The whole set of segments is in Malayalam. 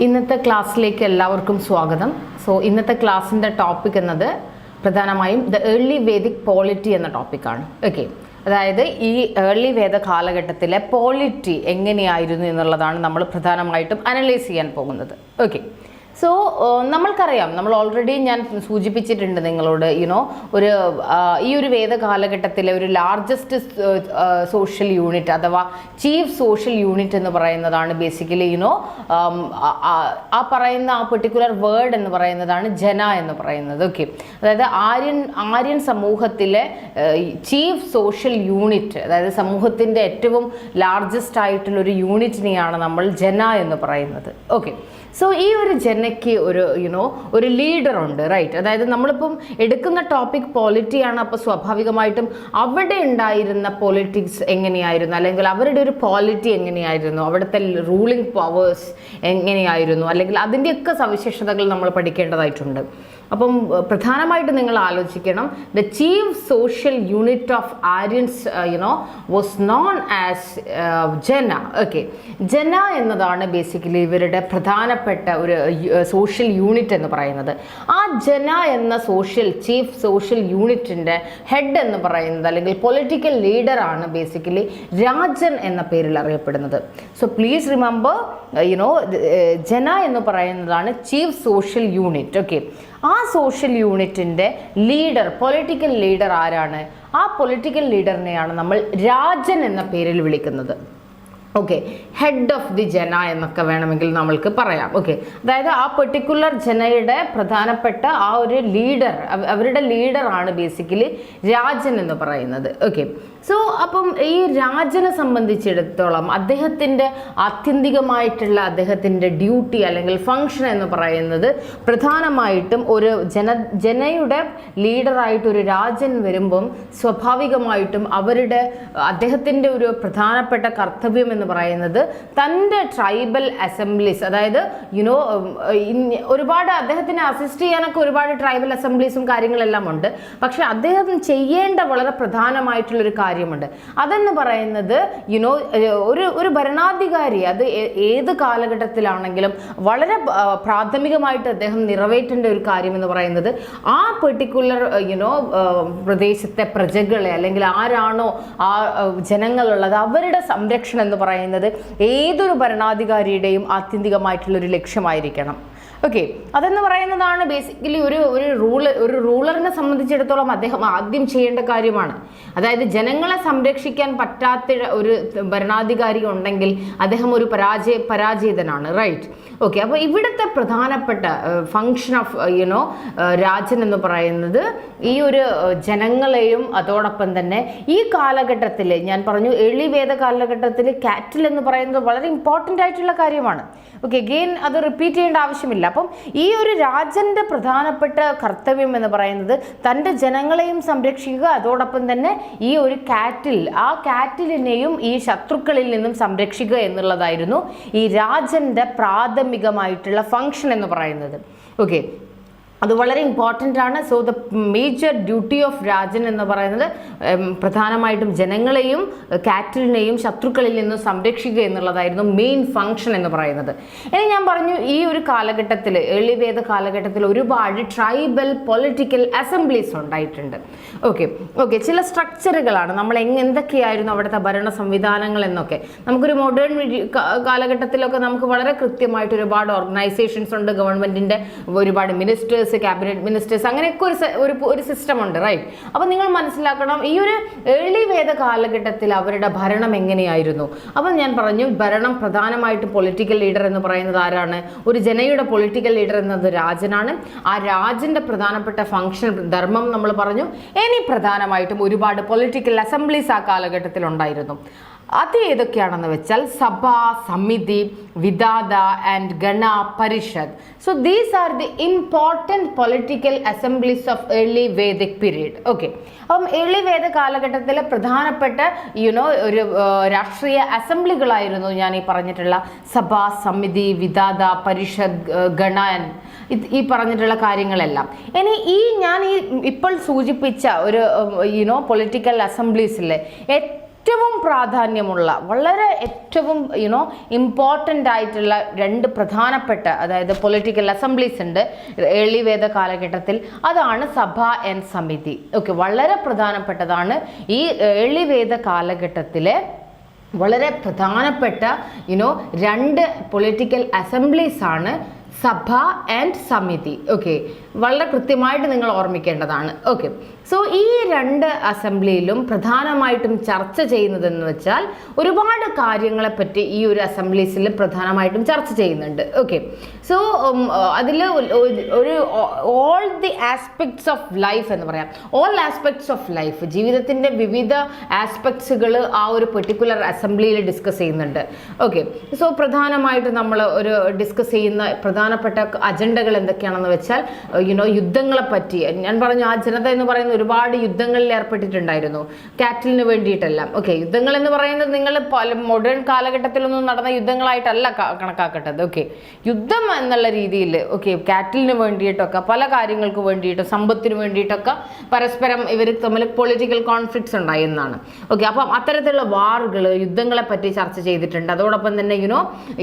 ഇന്നത്തെ ക്ലാസ്സിലേക്ക് എല്ലാവർക്കും സ്വാഗതം. സോ ഇന്നത്തെ ക്ലാസ്സിൻ്റെ ടോപ്പിക് എന്നത് പ്രധാനമായും ദ ഏർലി വേദിക് പോളിറ്റി എന്ന ടോപ്പിക്കാണ്. ഓക്കെ, അതായത് ഈ ഏർലി വേദ കാലഘട്ടത്തിലെ പോളിറ്റി എങ്ങനെയായിരുന്നു എന്നുള്ളതാണ് നമ്മൾ പ്രധാനമായിട്ടും അനലൈസ് ചെയ്യാൻ പോകുന്നത്. ഓക്കെ, സോ നമ്മൾക്കറിയാം, നമ്മൾ ഓൾറെഡി ഞാൻ സൂചിപ്പിച്ചിട്ടുണ്ട് നിങ്ങളോട്, ഒരു ഈ ഒരു വേദ കാലഘട്ടത്തിലെ ഒരു ലാർജസ്റ്റ് സോഷ്യൽ യൂണിറ്റ് അഥവാ ചീഫ് സോഷ്യൽ യൂണിറ്റ് എന്ന് പറയുന്നതാണ് ബേസിക്കലി ആ പറയുന്ന ആ പെർട്ടിക്കുലർ വേർഡ് എന്ന് പറയുന്നതാണ് ജന എന്ന് പറയുന്നത്. ഓക്കെ, അതായത് ആര്യൻ സമൂഹത്തിലെ ചീഫ് സോഷ്യൽ യൂണിറ്റ്, അതായത് സമൂഹത്തിൻ്റെ ഏറ്റവും ലാർജസ്റ്റ് ആയിട്ടുള്ളൊരു യൂണിറ്റിനെയാണ് നമ്മൾ ജന എന്ന് പറയുന്നത്. ഓക്കെ, സോ ഈ ഒരു ജനയ്ക്ക് ഒരു ലീഡർ ഉണ്ട്, റൈറ്റ്? അതായത് നമ്മളിപ്പം എടുക്കുന്ന ടോപ്പിക് പോളിറ്റിയാണ്. അപ്പോൾ സ്വാഭാവികമായിട്ടും അവിടെ ഉണ്ടായിരുന്ന പൊളിറ്റിക്സ് എങ്ങനെയായിരുന്നു, അല്ലെങ്കിൽ അവരുടെ ഒരു പോളിറ്റി എങ്ങനെയായിരുന്നു, അവിടുത്തെ റൂളിംഗ് പവേഴ്സ് എങ്ങനെയായിരുന്നു, അല്ലെങ്കിൽ അതിൻ്റെയൊക്കെ സവിശേഷതകൾ നമ്മൾ പഠിക്കേണ്ടതായിട്ടുണ്ട്. അപ്പം പ്രധാനമായിട്ട് നിങ്ങൾ ആലോചിക്കണം, the chief social unit of Aryans was known as ജന. ഓക്കെ, ജന എന്നതാണ് ബേസിക്കലി ഇവരുടെ പ്രധാനപ്പെട്ട ഒരു സോഷ്യൽ യൂണിറ്റ് എന്ന് പറയുന്നത്. ആ ജന എന്ന ചീഫ് സോഷ്യൽ യൂണിറ്റിൻ്റെ ഹെഡ് എന്ന് പറയുന്നത്, അല്ലെങ്കിൽ പൊളിറ്റിക്കൽ ലീഡറാണ് ബേസിക്കലി രാജൻ എന്ന പേരിൽ അറിയപ്പെടുന്നത്. സോ പ്ലീസ് റിമെമ്പർ, ജന എന്ന് പറയുന്നതാണ് ചീഫ് സോഷ്യൽ യൂണിറ്റ്. ഓക്കെ, ആ സോഷ്യൽ യൂണിറ്റിൻ്റെ ലീഡർ, പൊളിറ്റിക്കൽ ലീഡർ ആരാണ്? ആ പൊളിറ്റിക്കൽ ലീഡറിനെയാണ് നമ്മൾ രാജൻ എന്ന പേരിൽ വിളിക്കുന്നത്. ഓക്കെ, ഹെഡ് ഓഫ് ദി ജന എന്നൊക്കെ വേണമെങ്കിൽ നമ്മൾക്ക് പറയാം. ഓക്കെ, അതായത് ആ പെർട്ടിക്കുലർ ജനയുടെ പ്രധാനപ്പെട്ട ആ ഒരു ലീഡർ, അവരുടെ ലീഡറാണ് ബേസിക്കലി രാജൻ എന്ന് പറയുന്നത്. ഓക്കെ, സോ അപ്പം ഈ രാജനെ സംബന്ധിച്ചിടത്തോളം അദ്ദേഹത്തിൻ്റെ ആത്യന്തികമായിട്ടുള്ള അദ്ദേഹത്തിൻ്റെ ഡ്യൂട്ടി അല്ലെങ്കിൽ ഫങ്ഷൻ എന്ന് പറയുന്നത് പ്രധാനമായിട്ടും ഒരു ജനയുടെ ലീഡറായിട്ടൊരു രാജൻ വരുമ്പം സ്വാഭാവികമായിട്ടും അദ്ദേഹത്തിൻ്റെ ഒരു പ്രധാനപ്പെട്ട കർത്തവ്യം എന്ന് പറയുന്നത് തൻ്റെ ട്രൈബൽ അസംബ്ലീസ്, അതായത് ഒരുപാട് അദ്ദേഹത്തിനെ അസിസ്റ്റ് ചെയ്യാനൊക്കെ ഒരുപാട് ട്രൈബൽ അസംബ്ലീസും കാര്യങ്ങളെല്ലാം ഉണ്ട്. പക്ഷെ അദ്ദേഹം ചെയ്യേണ്ട വളരെ പ്രധാനമായിട്ടുള്ളൊരു കാര്യമുണ്ട്. അതെന്ന് പറയുന്നത് ഒരു ഭരണാധികാരി, അത് ഏത് കാലഘട്ടത്തിലാണെങ്കിലും വളരെ പ്രാഥമികമായിട്ട് അദ്ദേഹം നിറവേറ്റേണ്ട ഒരു കാര്യം എന്ന് പറയുന്നത് ആ പെർട്ടിക്കുലർ പ്രദേശത്തെ പ്രജകളെ, അല്ലെങ്കിൽ ആരാണോ ആ ജനങ്ങളുള്ളത് അവരുടെ സംരക്ഷണം എന്ന് പറയുന്നത് ഏതൊരു ഭരണാധികാരിയുടെയും ആത്യന്തികമായിട്ടുള്ളൊരു ലക്ഷ്യമായിരിക്കണം. ഓക്കെ, അതെന്ന് പറയുന്നതാണ് ബേസിക്കലി ഒരു റൂളറിനെ സംബന്ധിച്ചിടത്തോളം അദ്ദേഹം ആദ്യം ചെയ്യേണ്ട കാര്യമാണ്. അതായത് ജനങ്ങളെ സംരക്ഷിക്കാൻ പറ്റാത്ത ഒരു ഭരണാധികാരി ഉണ്ടെങ്കിൽ അദ്ദേഹം ഒരു പരാജയിതനാണ്, റൈറ്റ്? ഓക്കെ, അപ്പോൾ ഇവിടുത്തെ പ്രധാനപ്പെട്ട ഫങ്ഷൻ ഓഫ് രാജൻ എന്ന് പറയുന്നത് ഈ ഒരു ജനങ്ങളെയും അതോടൊപ്പം തന്നെ ഈ കാലഘട്ടത്തിൽ ഞാൻ പറഞ്ഞു ഏർലി വേദ കാലഘട്ടത്തിൽ കാറ്റിൽ എന്ന് പറയുന്നത് വളരെ ഇമ്പോർട്ടൻ്റ് ആയിട്ടുള്ള കാര്യമാണ്. ഓക്കെ, അഗെയിൻ അത് റിപ്പീറ്റ് ചെയ്യേണ്ട ആവശ്യമില്ല. അപ്പം ഈ ഒരു രാജൻ്റെ പ്രധാനപ്പെട്ട കർത്തവ്യം എന്ന് പറയുന്നത് തൻ്റെ ജനങ്ങളെയും സംരക്ഷിക്കുക, അതോടൊപ്പം തന്നെ ഈ ഒരു കാറ്റിലിനെയും ഈ ശത്രുക്കളിൽ നിന്നും സംരക്ഷിക്കുക എന്നുള്ളതായിരുന്നു ഈ രാജൻ്റെ പ്രാഥമികമായിട്ടുള്ള ഫങ്ഷൻ എന്ന് പറയുന്നത്. ഓക്കെ, അത് വളരെ ഇമ്പോർട്ടൻ്റ് ആണ്. So the major duty of Rajan എന്ന് പറയുന്നത് പ്രധാനമായിട്ടും ജനങ്ങളെയും കാറ്റിലിനെയും ശത്രുക്കളിൽ നിന്നും സംരക്ഷിക്കുക എന്നുള്ളതായിരുന്നു മെയിൻ ഫങ്ഷൻ എന്ന് പറയുന്നത്. ഇനി ഞാൻ പറഞ്ഞു, ഈ ഒരു കാലഘട്ടത്തിൽ ഏർലി വേദ കാലഘട്ടത്തിൽ ഒരുപാട് ട്രൈബൽ പൊളിറ്റിക്കൽ അസംബ്ലീസ് ഉണ്ടായിട്ടുണ്ട്. ഓക്കെ, ചില സ്ട്രക്ചറുകളാണ് നമ്മൾ എന്തൊക്കെയായിരുന്നു അവിടുത്തെ ഭരണ സംവിധാനങ്ങൾ എന്നൊക്കെ. നമുക്കൊരു മോഡേൺ കാലഘട്ടത്തിലൊക്കെ നമുക്ക് വളരെ കൃത്യമായിട്ട് ഒരുപാട് ഓർഗനൈസേഷൻസ് ഉണ്ട്, ഗവൺമെൻറ്റിൻ്റെ ഒരുപാട് മിനിസ്റ്റേഴ്സ്, ക്യാബിനറ്റ് മിനിസ്റ്റേഴ്സ്, അങ്ങനെയൊക്കെ ഒരു സിസ്റ്റം ഉണ്ട്, റൈറ്റ്? അപ്പം നിങ്ങൾ മനസ്സിലാക്കണം, ഈ ഒരു ഏർലി വേദ കാലഘട്ടത്തിൽ അവരുടെ ഭരണം എങ്ങനെയായിരുന്നു. അപ്പം ഞാൻ പറഞ്ഞു, ഭരണം പ്രധാനമായിട്ടും പൊളിറ്റിക്കൽ ലീഡർ എന്ന് പറയുന്നത് ആരാണ്? ഒരു ജനയുടെ പൊളിറ്റിക്കൽ ലീഡർ എന്നത് രാജനാണ്. ആ രാജൻ്റെ പ്രധാനപ്പെട്ട ഫങ്ഷൻ, ധർമ്മം നമ്മൾ പറഞ്ഞു. ഇനി പ്രധാനമായിട്ടും ഒരുപാട് പൊളിറ്റിക്കൽ അസംബ്ലീസ് ആ കാലഘട്ടത്തിൽ ഉണ്ടായിരുന്നു. അത് ഏതൊക്കെയാണെന്ന് വെച്ചാൽ sabha, samiti, vidatha and gana, parishad. So these are the important political assemblies of early Vedic period. Okay, അപ്പം ഏർലി വേദ കാലഘട്ടത്തിലെ പ്രധാനപ്പെട്ട ഒരു രാഷ്ട്രീയ അസംബ്ലികളായിരുന്നു ഞാൻ ഈ പറഞ്ഞിട്ടുള്ള സഭ, സമിതി, വിദാത, പരിഷത്ത്, ഗണ, ഈ പറഞ്ഞിട്ടുള്ള കാര്യങ്ങളെല്ലാം. ഇനി ഞാൻ ഇപ്പോൾ സൂചിപ്പിച്ച ഒരു പൊളിറ്റിക്കൽ അസംബ്ലീസിലെ ഏറ്റവും പ്രാധാന്യമുള്ള ഏറ്റവും ഇമ്പോർട്ടൻ്റ് ആയിട്ടുള്ള 2 പ്രധാനപ്പെട്ട അതായത് പൊളിറ്റിക്കൽ അസംബ്ലീസ് ഉണ്ട് ഏർലി വേദ കാലഘട്ടത്തിൽ. അതാണ് സഭ ആൻഡ് സമിതി. ഓക്കെ, വളരെ പ്രധാനപ്പെട്ടതാണ്. ഈ ഏർലി വേദ കാലഘട്ടത്തിലെ വളരെ പ്രധാനപ്പെട്ട 2 പൊളിറ്റിക്കൽ അസംബ്ലീസ് ആണ് സഭ ആൻഡ് സമിതി. ഓക്കെ, വളരെ കൃത്യമായിട്ട് നിങ്ങൾ ഓർമ്മിക്കേണ്ടതാണ്. ഓക്കെ, സോ ഈ 2 അസംബ്ലിയിലും പ്രധാനമായിട്ടും ചർച്ച ചെയ്യുന്നതെന്ന് വെച്ചാൽ ഒരുപാട് കാര്യങ്ങളെപ്പറ്റി ഈ ഒരു അസംബ്ലീസിൽ പ്രധാനമായിട്ടും ചർച്ച ചെയ്യുന്നുണ്ട്. ഓക്കെ, സോ അതിൽ ഒരു all the aspects of life എന്ന് പറയാം. ഓൾ ആസ്പെക്ട്സ് ഓഫ് ലൈഫ്, ജീവിതത്തിൻ്റെ വിവിധ ആസ്പെക്ട്സുകൾ ആ ഒരു പെർട്ടിക്കുലർ അസംബ്ലിയിൽ ഡിസ്കസ് ചെയ്യുന്നുണ്ട്. ഓക്കെ, സോ പ്രധാനമായിട്ട് നമ്മൾ ഡിസ്കസ് ചെയ്യുന്ന പ്രധാനപ്പെട്ട അജണ്ടകൾ എന്തൊക്കെയാണെന്ന് വെച്ചാൽ യുദ്ധങ്ങളെ പറ്റി ഞാൻ പറഞ്ഞു. ആ ജനത എന്ന് പറയുന്ന ഒരുപാട് യുദ്ധങ്ങളിൽ ഏർപ്പെട്ടിട്ടുണ്ടായിരുന്നു, കാറ്റിലിന് വേണ്ടിയിട്ടെല്ലാം. ഓക്കെ, യുദ്ധങ്ങൾ എന്ന് പറയുന്നത് നിങ്ങൾ മോഡേൺ കാലഘട്ടത്തിലൊന്നും നടന്ന യുദ്ധങ്ങളായിട്ടല്ല കണക്കാക്കേണ്ടത്. ഓക്കെ, യുദ്ധം എന്നുള്ള രീതിയിൽ കാറ്റിലിന് വേണ്ടിയിട്ടൊക്കെ പല കാര്യങ്ങൾക്ക് വേണ്ടിയിട്ട് സമ്പത്തിന് വേണ്ടിയിട്ടൊക്കെ പരസ്പരം ഇവർ തമ്മിൽ പൊളിറ്റിക്കൽ കോൺഫ്ലിക്ട്സ് ഉണ്ടായി എന്നാണ്. ഓക്കെ, അപ്പം അത്തരത്തിലുള്ള വാറുകൾ യുദ്ധങ്ങളെ പറ്റി ചർച്ച ചെയ്തിട്ടുണ്ട്. അതോടൊപ്പം തന്നെ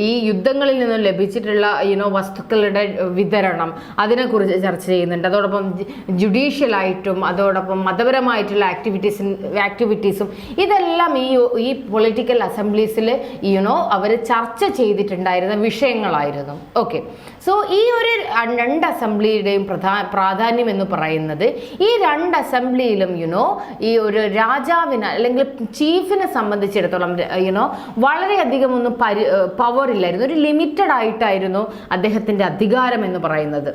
ഈ യുദ്ധങ്ങളിൽ നിന്നും ലഭിച്ചിട്ടുള്ള വസ്തുക്കളുടെ വിതരണം അതിനെക്കുറിച്ച് ചർച്ച ചെയ്യുന്നുണ്ട്. അതോടൊപ്പം ജുഡീഷ്യലായിട്ടും അതോടൊപ്പം മതപരമായിട്ടുള്ള ആക്ടിവിറ്റീസും ഇതെല്ലാം ഈ പൊളിറ്റിക്കൽ അസംബ്ലീസിൽ അവർ ചർച്ച ചെയ്തിട്ടുണ്ടായിരുന്ന വിഷയങ്ങളായിരുന്നു. ഓക്കെ, സോ ഈ ഒരു 2 അസംബ്ലിയുടെയും പ്രാധാന്യം എന്ന് പറയുന്നത് ഈ 2 അസംബ്ലിയിലും ഈ ഒരു രാജാവിനെ അല്ലെങ്കിൽ ചീഫിനെ സംബന്ധിച്ചിടത്തോളം വളരെയധികം ഒന്നും പവർ ഇല്ലായിരുന്നു. ഒരു ലിമിറ്റഡ് ആയിട്ടായിരുന്നു അദ്ദേഹത്തിൻ്റെ അധികാരം എന്ന് പറയുന്നത്.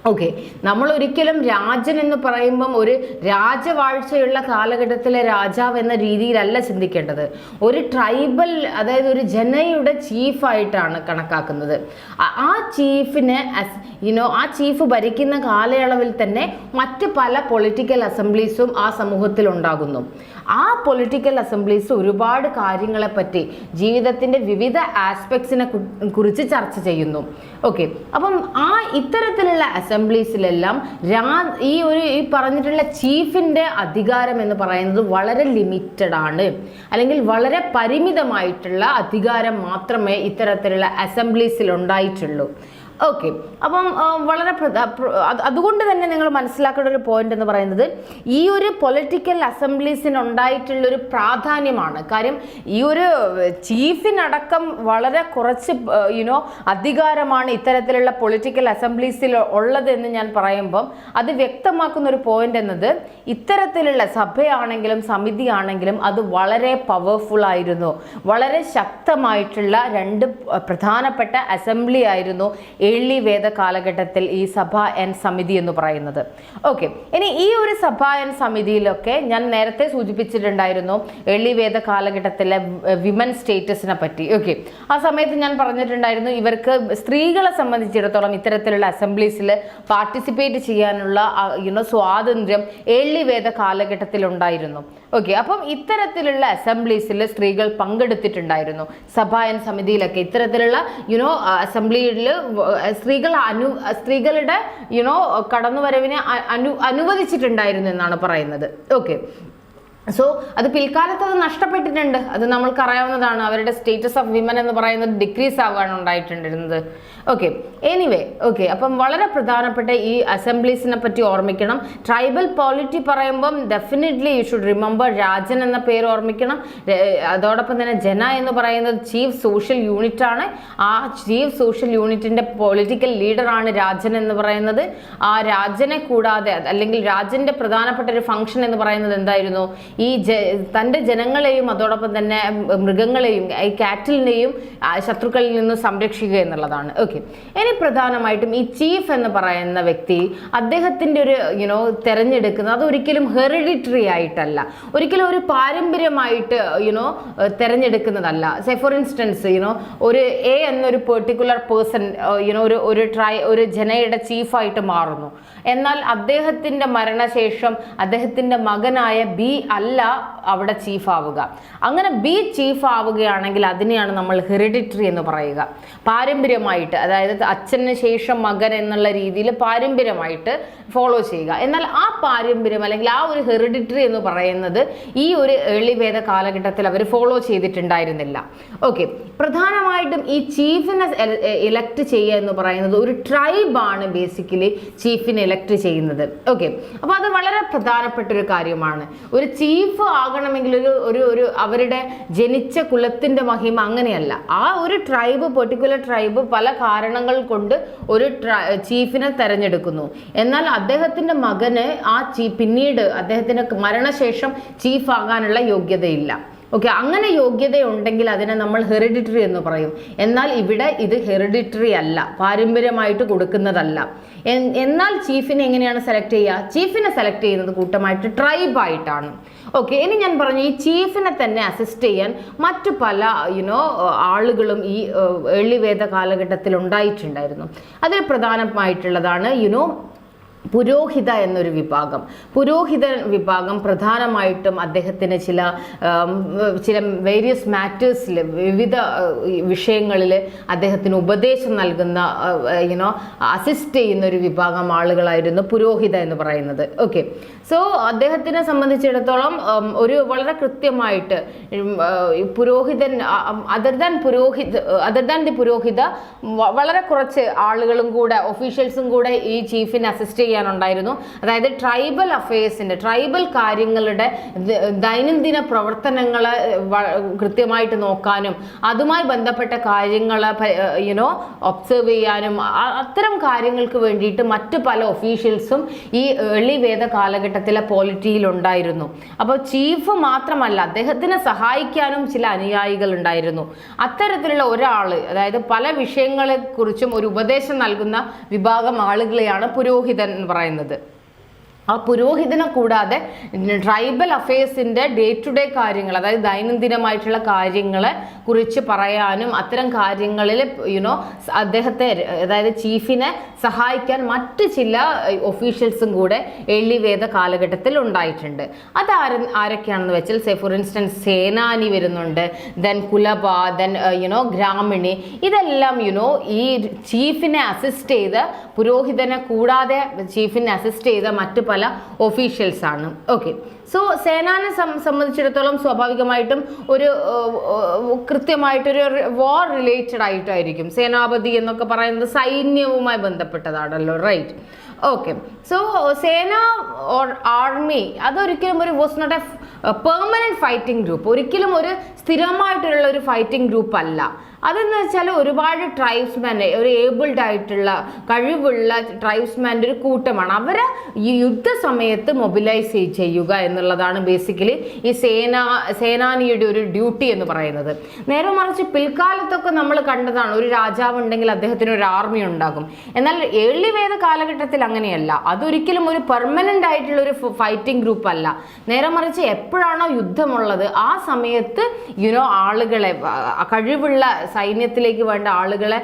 ഓക്കെ, നമ്മൾ ഒരിക്കലും രാജൻ എന്ന് പറയുമ്പം ഒരു രാജവാഴ്ചയുള്ള കാലഘട്ടത്തിലെ രാജാവ് എന്ന രീതിയിലല്ല ചിന്തിക്കേണ്ടത്. ഒരു ട്രൈബൽ, അതായത് ഒരു ജനയുടെ ചീഫായിട്ടാണ് കണക്കാക്കുന്നത്. ആ ചീഫിനെ ആ ചീഫ് ഭരിക്കുന്ന കാലയളവിൽ തന്നെ മറ്റ് പല പൊളിറ്റിക്കൽ അസംബ്ലീസും ആ സമൂഹത്തിൽ ഉണ്ടാകുന്നു. ആ പൊളിറ്റിക്കൽ അസംബ്ലീസ് ഒരുപാട് കാര്യങ്ങളെപ്പറ്റി ജീവിതത്തിൻ്റെ വിവിധ ആസ്പെക്ട്സിനെ കുറിച്ച് ചർച്ച ചെയ്യുന്നു. ഓക്കെ, അപ്പം ഇത്തരത്തിലുള്ള അസംബ്ലീസിലെല്ലാം ഈ പറഞ്ഞിട്ടുള്ള ചീഫിൻ്റെ അധികാരം എന്ന് പറയുന്നത് വളരെ ലിമിറ്റഡ് ആണ്, അല്ലെങ്കിൽ വളരെ പരിമിതമായിട്ടുള്ള അധികാരം മാത്രമേ ഇത്തരത്തിലുള്ള അസംബ്ലീസിൽ ഉണ്ടായിട്ടുള്ളൂ. ഓക്കെ, അപ്പം വളരെ അതുകൊണ്ട് തന്നെ നിങ്ങൾ മനസ്സിലാക്കേണ്ട ഒരു പോയിന്റ് എന്ന് പറയുന്നത് ഈ ഒരു പൊളിറ്റിക്കൽ അസംബ്ലീസിനുണ്ടായിട്ടുള്ളൊരു പ്രാധാന്യമാണ്. കാര്യം ഈ ഒരു ചീഫിനടക്കം വളരെ കുറച്ച് അധികാരമാണ് ഇത്തരത്തിലുള്ള പൊളിറ്റിക്കൽ അസംബ്ലീസിൽ ഉള്ളത് എന്ന് ഞാൻ പറയുമ്പം അത് വ്യക്തമാക്കുന്ന ഒരു പോയിന്റ് എന്നത് ഇത്തരത്തിലുള്ള സഭയാണെങ്കിലും സമിതി ആണെങ്കിലും അത് വളരെ പവർഫുൾ ആയിരുന്നു. വളരെ ശക്തമായിട്ടുള്ള 2 പ്രധാനപ്പെട്ട അസംബ്ലി ആയിരുന്നു ഏർലി വേദ കാലഘട്ടത്തിൽ ഈ സഭ ആൻഡ് സമിതി എന്ന് പറയുന്നത്. ഓക്കെ, ഇനി ഈ ഒരു സഭ ആൻഡ് സമിതിയിലൊക്കെ ഞാൻ നേരത്തെ സൂചിപ്പിച്ചിട്ടുണ്ടായിരുന്നു ഏർലി വേദ കാലഘട്ടത്തിലെ വിമൻ സ്റ്റേറ്റസിനെ പറ്റി. ഓക്കെ, ആ സമയത്ത് ഞാൻ പറഞ്ഞിട്ടുണ്ടായിരുന്നു ഇവർക്ക് സ്ത്രീകളെ സംബന്ധിച്ചിടത്തോളം ഇത്തരത്തിലുള്ള അസംബ്ലീസിൽ പാർട്ടിസിപ്പേറ്റ് ചെയ്യാനുള്ള സ്വാതന്ത്ര്യം ഏർലി വേദ കാലഘട്ടത്തിൽ ഉണ്ടായിരുന്നു. ഓക്കെ, അപ്പം ഇത്തരത്തിലുള്ള അസംബ്ലീസിൽ സ്ത്രീകൾ പങ്കെടുത്തിട്ടുണ്ടായിരുന്നു. സഭ ആൻഡ് സമിതിയിലൊക്കെ ഇത്തരത്തിലുള്ള അസംബ്ലിയിൽ സ്ത്രീകളുടെ കടന്നുവരവിനെ അനുവദിച്ചിട്ടുണ്ടായിരുന്നു എന്നാണ് പറയുന്നത്. ഓക്കെ, സോ അത് പിൽക്കാലത്ത് അത് നഷ്ടപ്പെട്ടിട്ടുണ്ട്, അത് നമ്മൾക്ക് അറിയാവുന്നതാണ്. അവരുടെ സ്റ്റേറ്റസ് ഓഫ് വിമൻ എന്ന് പറയുന്നത് ഡിക്രീസ് ആവുകയാണ് ഉണ്ടായിട്ടുണ്ടിരുന്നത്. ഓക്കെ, എനിവേ, ഓക്കെ, അപ്പം വളരെ പ്രധാനപ്പെട്ട ഈ അസംബ്ലീസിനെ പറ്റി ഓർമ്മിക്കണം. ട്രൈബൽ പോളിറ്റി പറയുമ്പം definitely you should remember Rajan എന്ന പേര് ഓർമ്മിക്കണം. അതോടൊപ്പം തന്നെ ജന എന്ന് പറയുന്നത് ചീഫ് സോഷ്യൽ യൂണിറ്റ് ആണ്. ആ ചീഫ് സോഷ്യൽ യൂണിറ്റിൻ്റെ പൊളിറ്റിക്കൽ ലീഡറാണ് രാജൻ എന്ന് പറയുന്നത്. ആ രാജനെ കൂടാതെ അല്ലെങ്കിൽ രാജൻ്റെ പ്രധാനപ്പെട്ട ഒരു ഫംഗ്ഷൻ എന്ന് പറയുന്നത് എന്തായിരുന്നു? ഈ തൻ്റെ ജനങ്ങളെയും അതോടൊപ്പം തന്നെ മൃഗങ്ങളെയും ഈ കാറ്റിലിനെയും ശത്രുക്കളിൽ നിന്നും സംരക്ഷിക്കുക എന്നുള്ളതാണ്. ഓക്കെ, ഇനി പ്രധാനമായിട്ടും ഈ ചീഫ് എന്ന് പറയുന്ന വ്യക്തി അദ്ദേഹത്തിൻ്റെ ഒരു തെരഞ്ഞെടുക്കുന്നത് അത് ഒരിക്കലും ഹെറിഡിറ്ററി ആയിട്ടല്ല, ഒരിക്കലും ഒരു പാരമ്പര്യമായിട്ട് തെരഞ്ഞെടുക്കുന്നതല്ല. സേ ഫോർ ഇൻസ്റ്റൻസ് ഒരു എ എന്നൊരു പെർട്ടിക്കുലർ പേഴ്സൺ ഒരു ജനയുടെ ചീഫായിട്ട് മാറുന്നു. എന്നാൽ അദ്ദേഹത്തിൻ്റെ മരണശേഷം അദ്ദേഹത്തിൻ്റെ മകനായ ബി അല്ല അവിടെ ചീഫ് ആവുക. അങ്ങനെ ബി ചീഫ് ആവുകയാണെങ്കിൽ അതിനെയാണ് നമ്മൾ ഹെറിഡിറ്ററി എന്ന് പറയുക. പാരമ്പര്യമായിട്ട്, അതായത് അച്ഛന് ശേഷം മകൻ എന്നുള്ള രീതിയിൽ പാരമ്പര്യമായിട്ട് ഫോളോ ചെയ്യുക. എന്നാൽ ആ പാരമ്പര്യം അല്ലെങ്കിൽ ആ ഒരു ഹെറിഡിറ്ററി എന്ന് പറയുന്നത് ഈ ഒരു ഏർലി വേദ കാലഘട്ടത്തിൽ അവർ ഫോളോ ചെയ്തിട്ടുണ്ടായിരുന്നില്ല. ഓക്കെ, പ്രധാനമായിട്ടും ഈ ചീഫിനെ ഇലക്ട് ചെയ്യുക എന്ന് പറയുന്നത് ഒരു ട്രൈബാണ് ബേസിക്കലി ചീഫിനെ ഇലക്ട് ചെയ്യുന്നത്. ഓക്കെ, അപ്പോൾ അത് വളരെ പ്രധാനപ്പെട്ട ഒരു കാര്യമാണ്. ഒരു ചീഫ് ആകണമെങ്കിൽ ഒരു അവരുടെ ജനിച്ച കുലത്തിന്റെ മഹിമ അങ്ങനെയല്ല. ആ ഒരു ട്രൈബ്, പെർട്ടിക്കുലർ ട്രൈബ് പല കാരണങ്ങൾ കൊണ്ട് ഒരു ചീഫിനെ തെരഞ്ഞെടുക്കുന്നു. എന്നാൽ അദ്ദേഹത്തിന്റെ മകന് പിന്നീട് അദ്ദേഹത്തിന്റെ മരണശേഷം ചീഫ് ആകാനുള്ള യോഗ്യതയില്ല. ഓക്കെ, അങ്ങനെ യോഗ്യതയുണ്ടെങ്കിൽ അതിനെ നമ്മൾ ഹെറിഡിറ്ററി എന്ന് പറയും. എന്നാൽ ഇവിടെ ഇത് ഹെറിഡിറ്ററി അല്ല, പാരമ്പര്യമായിട്ട് കൊടുക്കുന്നതല്ല. എന്നാൽ ചീഫിനെ എങ്ങനെയാണ് സെലക്ട് ചെയ്യുക? ചീഫിനെ സെലക്ട് ചെയ്യുന്നത് കൂട്ടമായിട്ട് ട്രൈബായിട്ടാണ്. ഓക്കെ, ഇനി ഞാൻ പറഞ്ഞു, ഈ ചീഫിനെ തന്നെ അസിസ്റ്റ് ചെയ്യാൻ മറ്റു പല ആളുകളും ഈ ഏർലി വേദ കാലഘട്ടത്തിൽ ഉണ്ടായിട്ടുണ്ടായിരുന്നു. അതിൽ പ്രധാനമായിട്ടുള്ളതാണ് പുരോഹിത എന്നൊരു വിഭാഗം. പുരോഹിത വിഭാഗം പ്രധാനമായിട്ടും അദ്ദേഹത്തിന് ചില വേരിയസ് മാറ്റേഴ്സിൽ, വിവിധ വിഷയങ്ങളിൽ അദ്ദേഹത്തിന് ഉപദേശം നൽകുന്ന അസിസ്റ്റ് ചെയ്യുന്ന ഒരു വിഭാഗം ആളുകളായിരുന്നു പുരോഹിത എന്ന് പറയുന്നത്. ഓക്കെ, സോ അദ്ദേഹത്തിനെ സംബന്ധിച്ചിടത്തോളം ഒരു വളരെ കൃത്യമായിട്ട് പുരോഹിതൻ അതർ ദാൻ ദി പുരോഹിത വളരെ കുറച്ച് ആളുകളും കൂടെ, ഒഫീഷ്യൽസും കൂടെ ഈ ചീഫിനെ അസിസ്റ്റ് ചെയ്യാനുണ്ടായിരുന്നു. അതായത് ട്രൈബൽ അഫയേഴ്സിന്റെ, ട്രൈബൽ കാര്യങ്ങളുടെ ദൈനംദിന പ്രവർത്തനങ്ങളെ കൃത്യമായിട്ട് നോക്കാനും അതുമായി ബന്ധപ്പെട്ട കാര്യങ്ങളെ ഒബ്സർവ് ചെയ്യാനും അത്തരം കാര്യങ്ങൾക്ക് വേണ്ടിയിട്ട് മറ്റു പല ഒഫീഷ്യൽസും ഈ ഏർലി വേദ കാലഘട്ടത്തിലെ പോളിറ്റിയിൽ ഉണ്ടായിരുന്നു. അപ്പോൾ ചീഫ് മാത്രമല്ല, അദ്ദേഹത്തിനെ സഹായിക്കാനും ചില അനുയായികൾ ഉണ്ടായിരുന്നു. അത്തരത്തിലുള്ള ഒരാൾ, അതായത് പല വിഷയങ്ങളെ കുറിച്ചും ഒരു ഉപദേശം നൽകുന്ന വിഭാഗം ആളുകളെയാണ് പുരോഹിതൻ എന്ന് പറയുന്നത്. ആ പുരോഹിതനെ കൂടാതെ ട്രൈബൽ അഫയേഴ്സിൻ്റെ ഡേ ടു ഡേ കാര്യങ്ങൾ, അതായത് ദൈനംദിനമായിട്ടുള്ള കാര്യങ്ങളെ കുറിച്ച് പറയാനും അത്തരം കാര്യങ്ങളിൽ അദ്ദേഹത്തെ, അതായത് ചീഫിനെ സഹായിക്കാൻ മറ്റ് ചില ഒഫീഷ്യൽസും കൂടെ ഏർലി വേദ കാലഘട്ടത്തിൽ ഉണ്ടായിട്ടുണ്ട്. അത് ആരൊക്കെയാണെന്ന് വെച്ചാൽ, ഫോർ ഇൻസ്റ്റൻസ് സേനാനി വരുന്നുണ്ട്, ദെൻ കുലബ, ദെൻ ഗ്രാമിണി. ഇതെല്ലാം ഈ ചീഫിനെ അസിസ്റ്റ് ചെയ്ത്, പുരോഹിതനെ കൂടാതെ ചീഫിനെ അസിസ്റ്റ് ചെയ്ത മറ്റ് പല ഒഫീഷ്യൽസ് ആണ്. ഓക്കെ, സോ സേനാനെ സംബന്ധിച്ചിടത്തോളം സ്വാഭാവികമായിട്ടും ഒരു കൃത്യമായിട്ടൊരു വാർ റിലേറ്റഡ് ആയിട്ടായിരിക്കും. സേനാപതി എന്നൊക്കെ പറയുന്നത് സൈന്യവുമായി ബന്ധപ്പെട്ടതാണല്ലോ, right? Okay, so sena or army അതൊരിക്കലും was not a permanent fighting group, ഒരിക്കലും ഒരു സ്ഥിരമായിട്ടുള്ള ഒരു ഫൈറ്റിംഗ് ഗ്രൂപ്പ് അല്ല. അതെന്ന് വെച്ചാൽ ഒരുപാട് ട്രൈബ്സ്മാനെ, ഒരു ഏബിൾഡ് ആയിട്ടുള്ള കഴിവുള്ള ട്രൈബ്സ്മാൻ്റെ ഒരു കൂട്ടമാണ്. അവരെ ഈ യുദ്ധസമയത്ത് മൊബിലൈസ് ചെയ്യുക എന്നുള്ളതാണ് ബേസിക്കലി ഈ സേനാനിയുടെ ഒരു ഡ്യൂട്ടി എന്ന് പറയുന്നത്. നേരെ മറിച്ച് പിൽക്കാലത്തൊക്കെ നമ്മൾ കണ്ടതാണ്, ഒരു രാജാവ് ഉണ്ടെങ്കിൽ അദ്ദേഹത്തിന് ഒരു ആർമി ഉണ്ടാകും. എന്നാൽ ഏർലി വേദ കാലഘട്ടത്തിൽ അങ്ങനെയല്ല. അതൊരിക്കലും ഒരു പെർമനന്റ് ആയിട്ടുള്ള ഒരു ഫൈറ്റിംഗ് ഗ്രൂപ്പ് അല്ല. നേരെ മറിച്ച് എപ്പോഴാണോ യുദ്ധമുള്ളത് ആ സമയത്ത് ആളുകളെ, കഴിവുള്ള സൈന്യത്തിലേക്ക് വേണ്ട ആളുകളെ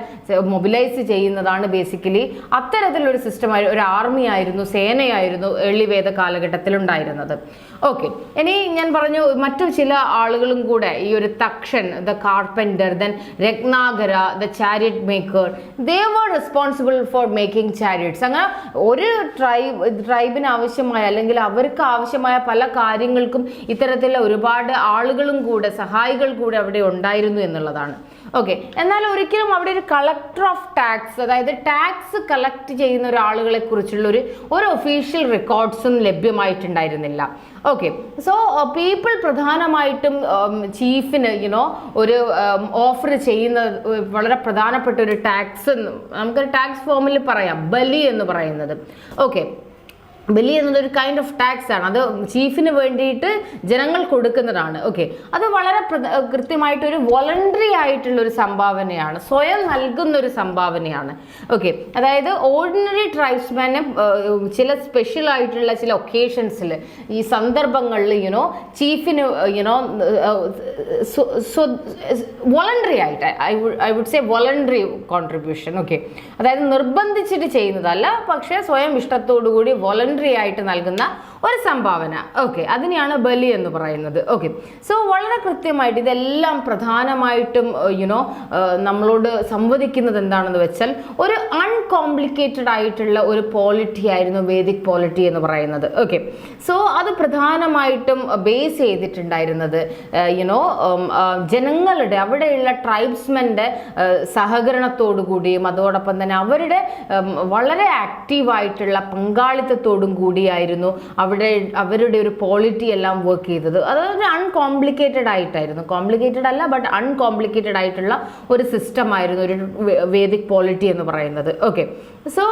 മൊബിലൈസ് ചെയ്യുന്നതാണ് ബേസിക്കലി അത്തരത്തിലൊരു സിസ്റ്റമായി, ഒരു ആർമി ആയിരുന്നു, സേനയായിരുന്നു ഏർലി വേദ കാലഘട്ടത്തിൽ ഉണ്ടായിരുന്നത്. ഓക്കെ, ഇനി ഞാൻ പറഞ്ഞു മറ്റു ചില ആളുകളും കൂടെ, ഈ ഒരു Takshan, the carpenter, then Ratnakara, the chariot maker, they were responsible for making chariots. അങ്ങനെ ഒരു ട്രൈബിന് ആവശ്യമായ, അല്ലെങ്കിൽ അവർക്ക് ആവശ്യമായ പല കാര്യങ്ങൾക്കും ഇത്തരത്തിലുള്ള ഒരുപാട് ആളുകളും കൂടെ, സഹായികൾ കൂടെ അവിടെ ഉണ്ടായിരുന്നു എന്നുള്ളതാണ്. ഓക്കെ, എന്നാൽ ഒരിക്കലും അവിടെ ഒരു കളക്ടർ ഓഫ് ടാക്സ്, അതായത് ടാക്സ് കളക്ട് ചെയ്യുന്ന ഒരാളുകളെ കുറിച്ചുള്ള ഒരു ഒഫീഷ്യൽ റെക്കോർഡ്സും ലഭ്യമായിട്ടുണ്ടായിരുന്നില്ല. ഓക്കെ, സോ പീപ്പിൾ പ്രധാനമായിട്ടും ചീഫിന് ഒരു ഓഫർ ചെയ്യുന്ന വളരെ പ്രധാനപ്പെട്ട ഒരു ടാക്സ്, നമുക്കൊരു ടാക്സ് ഫോമിൽ പറയാം, ബലി എന്ന് പറയുന്നത്. ഓക്കെ, ബലി എന്നതൊരു കൈൻഡ് ഓഫ് ടാക്സ് ആണ്. അത് ചീഫിന് വേണ്ടിയിട്ട് ജനങ്ങൾ കൊടുക്കുന്നതാണ്. ഓക്കെ, അത് വളരെ കൃത്യമായിട്ടൊരു വോളണ്ടറി ആയിട്ടുള്ളൊരു സംഭാവനയാണ്, സ്വയം നൽകുന്ന ഒരു സംഭാവനയാണ്. ഓക്കെ, അതായത് ഓർഡിനറി ട്രൈബ്സ്മാനെ ചില സ്പെഷ്യൽ ആയിട്ടുള്ള ചില ഒക്കേഷൻസിൽ, ഈ സന്ദർഭങ്ങളിൽ ചീഫിന് വോളണ്ടറി ആയിട്ട്, I would say voluntary contribution. Okay, അതായത് നിർബന്ധിച്ചിട്ട് ചെയ്യുന്നതല്ല, പക്ഷേ സ്വയം ഇഷ്ടത്തോടു കൂടി വോളണ്ടറി ആയിട്ട് നൽകുന്ന ഒരു സംഭാവന. ഓക്കെ, അതിനെയാണ് ബലി എന്ന് പറയുന്നത്. ഓക്കെ, സോ വളരെ കൃത്യമായിട്ട് ഇതെല്ലാം പ്രധാനമായിട്ടും നമ്മളോട് സംവദിക്കുന്നത് എന്താണെന്ന് വെച്ചാൽ ഒരു അൺകോംപ്ലിക്കേറ്റഡ് ആയിട്ടുള്ള ഒരു പോളിറ്റി ആയിരുന്നു വേദിക് പോളിറ്റി എന്ന് പറയുന്നത്. ഓക്കെ, സോ അത് പ്രധാനമായിട്ടും ബേസ് ചെയ്തിട്ടുണ്ടായിരുന്നത് ജനങ്ങളുടെ അവിടെയുള്ള ട്രൈബ്സ്മെൻ്റെ സഹകരണത്തോടു കൂടിയും അതോടൊപ്പം തന്നെ അവരുടെ വളരെ ആക്റ്റീവായിട്ടുള്ള പങ്കാളിത്തത്തോടും കൂടിയായിരുന്നു അവരുടെ ഒരു പോളിറ്റി എല്ലാം വർക്ക് ചെയ്തത്. അതായത് അൺകോംപ്ലിക്കേറ്റഡ് ആയിട്ടായിരുന്നു, കോംപ്ലിക്കേറ്റഡ് അല്ല ബട്ട് അൺകോംപ്ലിക്കേറ്റഡ് ആയിട്ടുള്ള ഒരു സിസ്റ്റം ആയിരുന്നു ഒരു വേദിക് പോളിറ്റി എന്ന് പറയുന്നത്. ഓക്കെ, സോ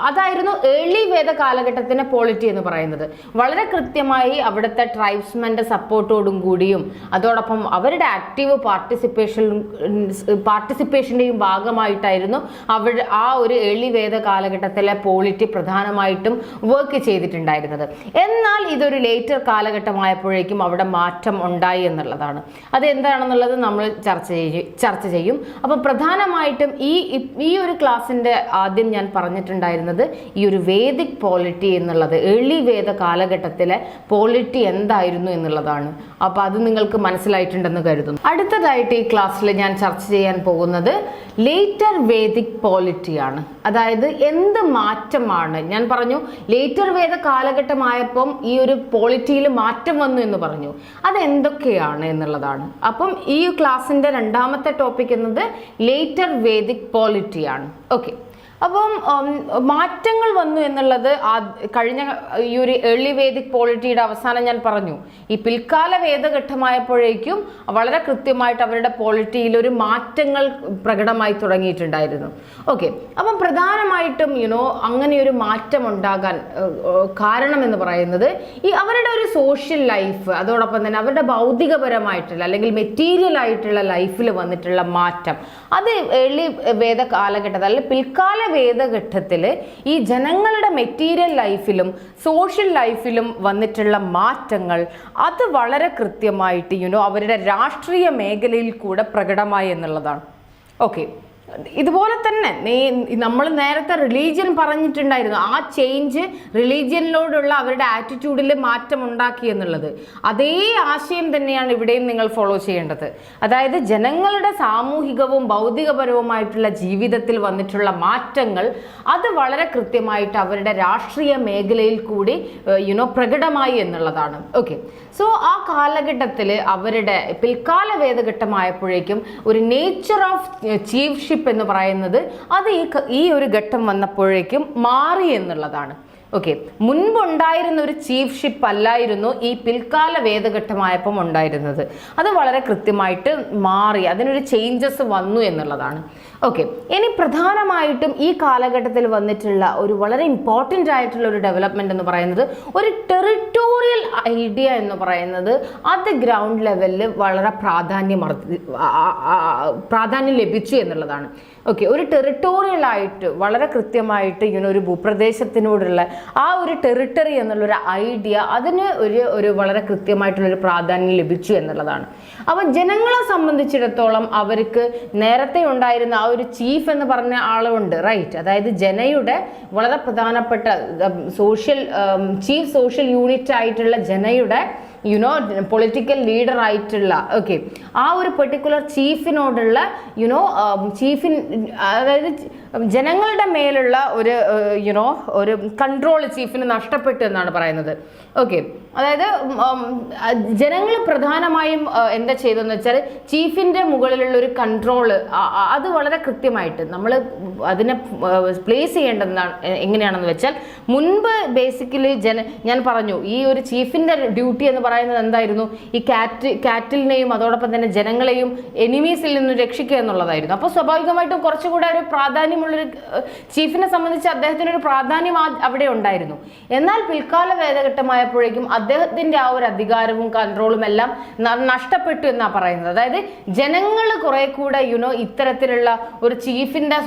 അതായിരുന്നു ഏർലി വേദ കാലഘട്ടത്തിൻ്റെ പോളിറ്റി എന്ന് പറയുന്നത്. വളരെ കൃത്യമായി അവിടുത്തെ ട്രൈബ്സ്മെൻ്റെ സപ്പോർട്ടോടും കൂടിയും അതോടൊപ്പം അവരുടെ ആക്റ്റീവ് പാർട്ടിസിപ്പേഷൻ്റെയും ഭാഗമായിട്ടായിരുന്നു ആ ഒരു ഏർലി വേദ കാലഘട്ടത്തിലെ പോളിറ്റി പ്രധാനമായിട്ടും വർക്ക് ചെയ്തിട്ടുണ്ടായിരുന്നത്. എന്നാൽ ഇതൊരു ലേറ്റർ കാലഘട്ടമായപ്പോഴേക്കും അവിടെ മാറ്റം ഉണ്ടായി എന്നുള്ളതാണ്. അത് എന്താണെന്നുള്ളത് നമ്മൾ ചർച്ച ചെയ്യും. അപ്പോൾ പ്രധാനമായിട്ടും ഈ ഒരു ക്ലാസ്സിൻ്റെ ആദ്യം ഞാൻ പറഞ്ഞിട്ടുണ്ടായിരുന്നത് ഈ ഒരു വേദിക് പോളിറ്റി എന്നുള്ളത് ഏർലി വേദ കാലഘട്ടത്തിലെ പോളിറ്റി എന്തായിരുന്നു എന്നുള്ളതാണ്. അപ്പോൾ അത് നിങ്ങൾക്ക് മനസ്സിലായിട്ടുണ്ടെന്ന് കരുതുന്നു. അടുത്തതായിട്ട് ഈ ക്ലാസ്സിൽ ഞാൻ ചർച്ച ചെയ്യാൻ പോകുന്നത് ലേറ്റർ വേദിക് പോളിറ്റിയാണ്. അതായത് എന്ത് മാറ്റമാണ്, ഞാൻ പറഞ്ഞു ലേറ്റർ വേദ കാലഘട്ടമായപ്പം ഈ ഒരു പോളിറ്റിയിൽ മാറ്റം വന്നു എന്ന് പറഞ്ഞു, അതെന്തൊക്കെയാണ് എന്നുള്ളതാണ്. അപ്പം ഈ ക്ലാസ്സിൻ്റെ രണ്ടാമത്തെ ടോപ്പിക് എന്നത് ലേറ്റർ വേദിക് പോളിറ്റിയാണ്. ഓക്കെ, അപ്പം മാറ്റങ്ങൾ വന്നു എന്നുള്ളത് കഴിഞ്ഞ ഈ ഒരു ഏർലി വേദിക് പോളിറ്റിയുടെ അവസാനം ഞാൻ പറഞ്ഞു. ഈ പിൽക്കാല വേദഘട്ടമായപ്പോഴേക്കും വളരെ കൃത്യമായിട്ട് അവരുടെ പോളിറ്റിയിൽ ഒരു മാറ്റങ്ങൾ പ്രകടമായി തുടങ്ങിയിട്ടുണ്ടായിരുന്നു. ഓക്കെ, അപ്പം പ്രധാനമായിട്ടും അങ്ങനെ ഒരു മാറ്റം ഉണ്ടാകാൻ കാരണം എന്ന് പറയുന്നത് ഈ അവരുടെ ഒരു സോഷ്യൽ ലൈഫ് അതോടൊപ്പം തന്നെ അവരുടെ ഭൗതികപരമായിട്ടുള്ള അല്ലെങ്കിൽ മെറ്റീരിയൽ ആയിട്ടുള്ള ലൈഫിൽ വന്നിട്ടുള്ള മാറ്റം, അത് ഏർലി വേദ കാലഘട്ടത്തിൽ അല്ലെങ്കിൽ പിൽക്കാല വേദഘട്ടത്തിൽ ഈ ജനങ്ങളുടെ മെറ്റീരിയൽ ലൈഫിലും സോഷ്യൽ ലൈഫിലും വന്നിട്ടുള്ള മാറ്റങ്ങൾ അത് വളരെ കൃത്യമായിട്ട് അവരുടെ രാഷ്ട്രീയ മേഖലയിൽ കൂടെ പ്രകടമായി എന്നുള്ളതാണ്. ഓക്കെ, ഇതുപോലെ തന്നെ നമ്മൾ നേരത്തെ റിലീജിയൻ പറഞ്ഞിട്ടുണ്ടായിരുന്നു. ആ ചേഞ്ച് റിലീജിയനിലോടുള്ള അവരുടെ ആറ്റിറ്റ്യൂഡിൽ മാറ്റം ഉണ്ടാക്കി എന്നുള്ളത് അതേ ആശയം തന്നെയാണ് ഇവിടെയും നിങ്ങൾ ഫോളോ ചെയ്യേണ്ടത്. അതായത് ജനങ്ങളുടെ സാമൂഹികവും ഭൗതികപരവുമായിട്ടുള്ള ജീവിതത്തിൽ വന്നിട്ടുള്ള മാറ്റങ്ങൾ അത് വളരെ കൃത്യമായിട്ട് അവരുടെ രാഷ്ട്രീയ മേഖലയിൽ കൂടി പ്രകടമായി എന്നുള്ളതാണ്. ഓക്കെ, സോ ആ കാലഘട്ടത്തിൽ അവരുടെ പിൽക്കാല വേദഘട്ടമായപ്പോഴേക്കും ഒരു നേച്ചർ ഓഫ് ചീഫ്ഷിപ്പ് എന്ന് പറയുന്നത് അത് ഈ ഒരു ഘട്ടം വന്നപ്പോഴേക്കും മാറി എന്നുള്ളതാണ്. ഓക്കെ, മുൻപുണ്ടായിരുന്ന ഒരു ചീഫ്ഷിപ്പ് അല്ലായിരുന്നു ഈ പിൽക്കാല വേദഘട്ടമായപ്പം ഉണ്ടായിരുന്നത്. അത് വളരെ കൃത്യമായിട്ട് മാറി, അതിനൊരു ചേഞ്ചസ് വന്നു എന്നുള്ളതാണ്. ഓക്കെ, ഇനി പ്രധാനമായിട്ടും ഈ കാലഘട്ടത്തിൽ വന്നിട്ടുള്ള ഒരു വളരെ ഇമ്പോർട്ടൻ്റ് ആയിട്ടുള്ള ഒരു ഡെവലപ്മെൻറ്റ് എന്ന് പറയുന്നത് ഒരു ടെറിട്ടോറിയൽ ഐഡിയ എന്ന് പറയുന്നത് അത് ഗ്രൗണ്ട് ലെവലിൽ വളരെ പ്രാധാന്യം ലഭിച്ചു എന്നുള്ളതാണ്. ഓക്കെ, ഒരു ടെറിട്ടോറിയൽ ആയിട്ട് വളരെ കൃത്യമായിട്ട് ഒരു ഭൂപ്രദേശത്തിനോടുള്ള ആ ഒരു ടെറിട്ടറി എന്നുള്ളൊരു ഐഡിയ അതിന് ഒരു വളരെ കൃത്യമായിട്ടുള്ളൊരു പ്രാധാന്യം ലഭിച്ചു എന്നുള്ളതാണ്. അപ്പോൾ ജനങ്ങളെ സംബന്ധിച്ചിടത്തോളം അവർക്ക് നേരത്തെ ഉണ്ടായിരുന്ന ആ ഒരു ചീഫ് എന്ന് പറഞ്ഞ ആളുണ്ട്, റൈറ്റ്? അതായത് ജനയുടെ വളരെ പ്രധാനപ്പെട്ട ചീഫ് സോഷ്യൽ യൂണിറ്റ് ആയിട്ടുള്ള ജനയുടെ പൊളിറ്റിക്കൽ ലീഡർ ആയിട്ടുള്ള ആ ഒരു പെർട്ടിക്കുലർ ചീഫിനോടുള്ള അതായത് ജനങ്ങളുടെ മേലുള്ള ഒരു കൺട്രോൾ ചീഫിന് നഷ്ടപ്പെട്ടു എന്നാണ് പറയുന്നത്. ഓക്കെ, അതായത് ജനങ്ങൾ പ്രധാനമായും എന്താ ചെയ്തതെന്ന് വെച്ചാൽ ചീഫിൻ്റെ മുകളിലുള്ള ഒരു കൺട്രോള് അത് വളരെ കൃത്യമായിട്ട് നമ്മൾ അതിനെ പ്ലേസ് ചെയ്യേണ്ടതെന്നാണ്. എങ്ങനെയാണെന്ന് വെച്ചാൽ മുൻപ് ബേസിക്കലി ഞാൻ പറഞ്ഞു ഈ ഒരു ചീഫിൻ്റെ ഡ്യൂട്ടി എന്ന് പറയുന്നത് എന്തായിരുന്നു? ഈ കാറ്റിലിനെയും അതോടൊപ്പം തന്നെ ജനങ്ങളെയും എനിമീസിൽ നിന്ന് രക്ഷിക്കുക എന്നുള്ളതായിരുന്നു. അപ്പോൾ സ്വാഭാവികമായിട്ടും കുറച്ചുകൂടെ ഒരു പ്രാധാന്യമുള്ളൊരു ചീഫിനെ സംബന്ധിച്ച് അദ്ദേഹത്തിനൊരു പ്രാധാന്യം അവിടെ ഉണ്ടായിരുന്നു. എന്നാൽ പിൽക്കാല വേദഘട്ടമായപ്പോഴേക്കും അദ്ദേഹത്തിൻ്റെ ആ ഒരു അധികാരവും കൺട്രോളും എല്ലാം നഷ്ടപ്പെട്ടു എന്നാണ് പറയുന്നത്. അതായത് ജനങ്ങൾ കുറെ കൂടെ ഇത്തരത്തിലുള്ള ഒരു ചീഫിൻ്റെ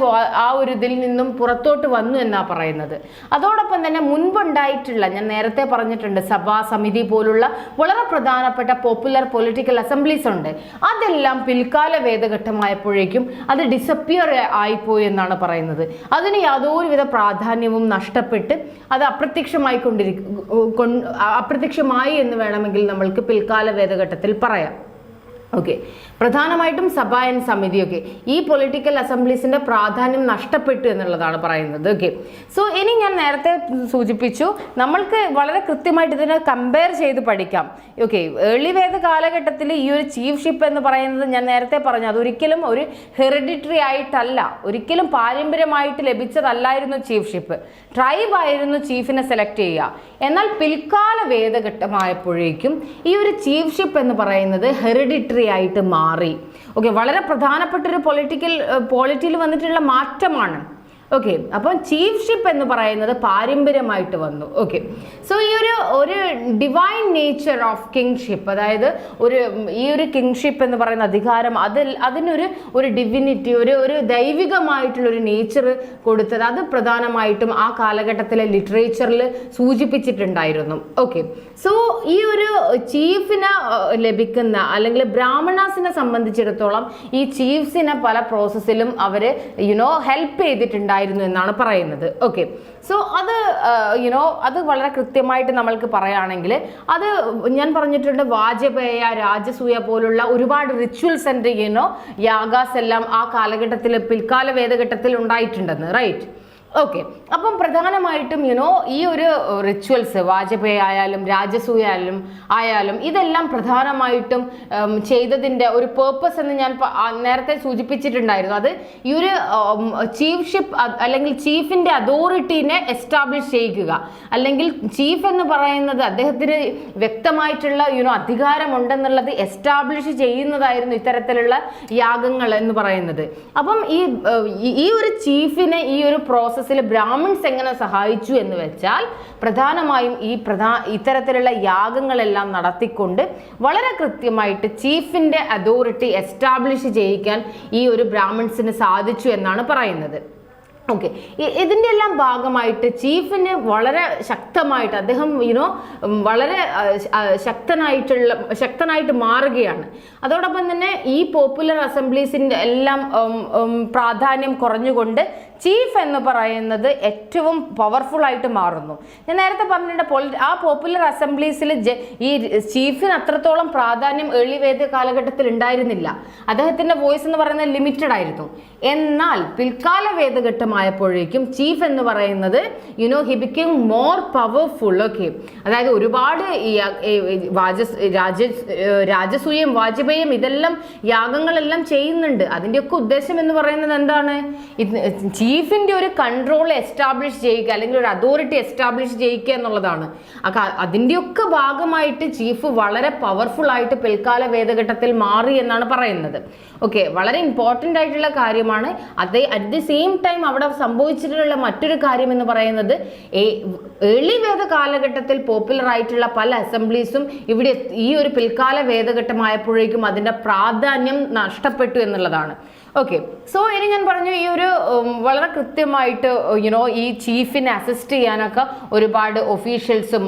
ആ ഒരു ഇതിൽ നിന്നും പുറത്തോട്ട് വന്നു എന്നാണ് പറയുന്നത്. അതോടൊപ്പം തന്നെ മുൻപുണ്ടായിട്ടുള്ള, ഞാൻ നേരത്തെ പറഞ്ഞിട്ടുണ്ട്, സഭാ സമിതി പോലുള്ള വളരെ പ്രധാനപ്പെട്ട പോപ്പുലർ പൊളിറ്റിക്കൽ അസംബ്ലീസ് ഉണ്ട്. അതെല്ലാം പിൽക്കാല വേദഘട്ടമായപ്പോഴേക്കും അത് ഡിസപ്പിയർ ആയിപ്പോയി എന്നാണ് പറയുന്നത്. അതിന് യാതൊരുവിധ പ്രാധാന്യവും നഷ്ടപ്പെട്ട് അത് അപ്രത്യക്ഷമായി എന്ന് വേണമെങ്കിൽ നമ്മൾക്ക് പിൽക്കാല വേദഘട്ടത്തിൽ പറയാം. ഓക്കെ, പ്രധാനമായിട്ടും സഭ ആൻഡ് സമിതിയൊക്കെ ഈ പൊളിറ്റിക്കൽ അസംബ്ലീസിന്റെ പ്രാധാന്യം നഷ്ടപ്പെട്ടു എന്നുള്ളതാണ് പറയുന്നത്. ഓക്കെ, സോ ഇനി ഞാൻ നേരത്തെ സൂചിപ്പിച്ചു, നമ്മൾക്ക് വളരെ കൃത്യമായിട്ട് ഇതിനെ കമ്പയർ ചെയ്ത് പഠിക്കാം. ഓക്കെ, ഏർലി വേദ കാലഘട്ടത്തിൽ ഈ ഒരു ചീഫ്ഷിപ്പ് എന്ന് പറയുന്നത് ഞാൻ നേരത്തെ പറഞ്ഞു, അതൊരിക്കലും ഒരു ഹെറിഡിറ്ററി ആയിട്ടല്ല, ഒരിക്കലും പാരമ്പര്യമായിട്ട് ലഭിച്ചതല്ലായിരുന്നു ചീഫ്ഷിപ്പ്. ട്രൈബ് ആയിരുന്നു ചീഫിനെ സെലക്ട് ചെയ്യുക. എന്നാൽ പിൽക്കാല വേദഘട്ടമായപ്പോഴേക്കും ഈ ഒരു ചീഫ്ഷിപ്പ് എന്ന് പറയുന്നത് ഹെറിഡിറ്ററി ആയിട്ട് മാറി. ഓക്കെ, വളരെ പ്രധാനപ്പെട്ട ഒരു പോളിറ്റിയിൽ വന്നിട്ടുള്ള മാറ്റമാണ്. ഓക്കെ, അപ്പം ചീഫ്ഷിപ്പ് എന്ന് പറയുന്നത് പാരമ്പര്യമായിട്ട് വന്നു. ഓക്കെ, സോ ഈ ഒരു ഡിവൈൻ നേച്ചർ ഓഫ് കിങ്ഷിപ്പ്, അതായത് ഈ ഒരു കിങ്ഷിപ്പ് എന്ന് പറയുന്ന അധികാരം, അതിനൊരു ഡിവിനിറ്റി, ഒരു ദൈവികമായിട്ടുള്ളൊരു നേച്ചർ കൊടുത്തത് അത് പ്രധാനമായിട്ടും ആ കാലഘട്ടത്തിലെ ലിറ്ററേച്ചറിൽ സൂചിപ്പിച്ചിട്ടുണ്ടായിരുന്നു. ഓക്കെ, സോ ഈ ഒരു ചീഫിന് ലഭിക്കുന്ന അല്ലെങ്കിൽ ബ്രാഹ്മണാസിനെ സംബന്ധിച്ചിടത്തോളം ഈ ചീഫ്സിനെ പല പ്രോസസ്സിലും അവർ ഹെൽപ്പ് ചെയ്തിട്ടുണ്ടായിരുന്നു എന്നാണ് പറയുന്നത്. ഓക്കെ, സോ അത് വളരെ കൃത്യമായിട്ട് നമ്മൾക്ക് പറയുകയാണെങ്കിൽ അത് ഞാൻ പറഞ്ഞിട്ടുണ്ട്, വാജപേയ, രാജസൂയ പോലുള്ള ഒരുപാട് റിച്വൽസ് ആൻഡ് യാഗാസ് എല്ലാം ആ കാലഘട്ടത്തിൽ പിൽക്കാല വേദഘട്ടത്തിൽ ഉണ്ടായിട്ടുണ്ടെന്ന്. റൈറ്റ്? ഓക്കെ, അപ്പം പ്രധാനമായിട്ടും ഈ ഒരു റിച്വൽസ് വാജപേയ ആയാലും രാജസൂയ ആയാലും ഇതെല്ലാം പ്രധാനമായിട്ടും ചെയ്തതിൻ്റെ ഒരു പേർപ്പസ് എന്ന് ഞാൻ നേരത്തെ സൂചിപ്പിച്ചിട്ടുണ്ടായിരുന്നു. അത് ഈ ഒരു ചീഫ്ഷിപ്പ് അല്ലെങ്കിൽ ചീഫിൻ്റെ അതോറിറ്റീനെ എസ്റ്റാബ്ലിഷ് ചെയ്യിക്കുക, അല്ലെങ്കിൽ ചീഫ് എന്ന് പറയുന്നത് അദ്ദേഹത്തിന് വ്യക്തമായിട്ടുള്ള അധികാരമുണ്ടെന്നുള്ളത് എസ്റ്റാബ്ലിഷ് ചെയ്യുന്നതായിരുന്നു ഇത്തരത്തിലുള്ള യാഗങ്ങൾ എന്ന് പറയുന്നത്. അപ്പം ഈ ഒരു ചീഫിനെ ഈ ഒരു പ്രോസസ്സിൽ ബ്രാഹ്മിൺസ് എങ്ങനെ സഹായിച്ചു എന്ന് വെച്ചാൽ പ്രധാനമായും ഇത്തരത്തിലുള്ള യാഗങ്ങളെല്ലാം നടത്തിക്കൊണ്ട് വളരെ കൃത്യമായിട്ട് ചീഫിന്റെ അതോറിറ്റി എസ്റ്റാബ്ലിഷ് ചെയ്യിക്കാൻ ഈ ഒരു ബ്രാഹ്മിൺസിന് സാധിച്ചു എന്നാണ് പറയുന്നത്. ഓക്കെ, ഇതിൻ്റെ എല്ലാം ഭാഗമായിട്ട് ചീഫിന് വളരെ ശക്തമായിട്ട് അദ്ദേഹം വളരെ ശക്തനായിട്ട് മാറുകയാണ്. അതോടൊപ്പം തന്നെ ഈ പോപ്പുലർ അസംബ്ലീസിൻ്റെ എല്ലാം പ്രാധാന്യം കുറഞ്ഞുകൊണ്ട് ചീഫ് എന്ന് പറയുന്നത് ഏറ്റവും പവർഫുൾ ആയിട്ട് മാറുന്നു. ഞാൻ നേരത്തെ പറഞ്ഞിട്ടുണ്ട്, ആ പോപ്പുലർ അസംബ്ലീസിൽ ഈ ചീഫിന് അത്രത്തോളം പ്രാധാന്യം ഏർലി വേദ കാലഘട്ടത്തിൽ ഉണ്ടായിരുന്നില്ല. അദ്ദേഹത്തിൻ്റെ വോയിസ് എന്ന് പറയുന്നത് ലിമിറ്റഡ് ആയിരുന്നു. എന്നാൽ പിൽക്കാല വേദഘട്ടമായപ്പോഴേക്കും ചീഫ് എന്ന് പറയുന്നത് he became more powerful. Okay, അതായത് ഒരുപാട് രാജസൂയം വാജപേയം ഇതെല്ലാം യാഗങ്ങളെല്ലാം ചെയ്യുന്നുണ്ട്. അതിൻ്റെയൊക്കെ ഉദ്ദേശം എന്ന് പറയുന്നത് എന്താണ്? ചീഫിൻ്റെ ഒരു കൺട്രോൾ എസ്റ്റാബ്ലിഷ് ചെയ്യുക, അല്ലെങ്കിൽ ഒരു അതോറിറ്റി എസ്റ്റാബ്ലിഷ് ചെയ്യുക എന്നുള്ളതാണ്. അതിൻ്റെയൊക്കെ ഭാഗമായിട്ട് ചീഫ് വളരെ പവർഫുൾ ആയിട്ട് പിൽക്കാല വേദഘട്ടത്തിൽ മാറി എന്നാണ് പറയുന്നത്. ഓക്കെ, വളരെ ഇമ്പോർട്ടൻ്റ് ആയിട്ടുള്ള കാര്യമാണ്. അറ്റ് ദി സെയിം ടൈം അവിടെ സംഭവിച്ചിട്ടുള്ള മറ്റൊരു കാര്യം എന്ന് പറയുന്നത് ഏർലി വേദ കാലഘട്ടത്തിൽ പോപ്പുലർ ആയിട്ടുള്ള പല അസംബ്ലീസും ഇവിടെ ഈ ഒരു പിൽക്കാല വേദഘട്ടമായപ്പോഴേക്കും അതിൻ്റെ പ്രാധാന്യം നഷ്ടപ്പെട്ടു എന്നുള്ളതാണ്. ഓക്കെ, സോ ഇനി ഞാൻ പറഞ്ഞു, ഈ ഒരു വളരെ കൃത്യമായിട്ട് ഈ ചീഫിനെ അസിസ്റ്റ് ചെയ്യാനൊക്കെ ഒരുപാട് ഒഫീഷ്യൽസും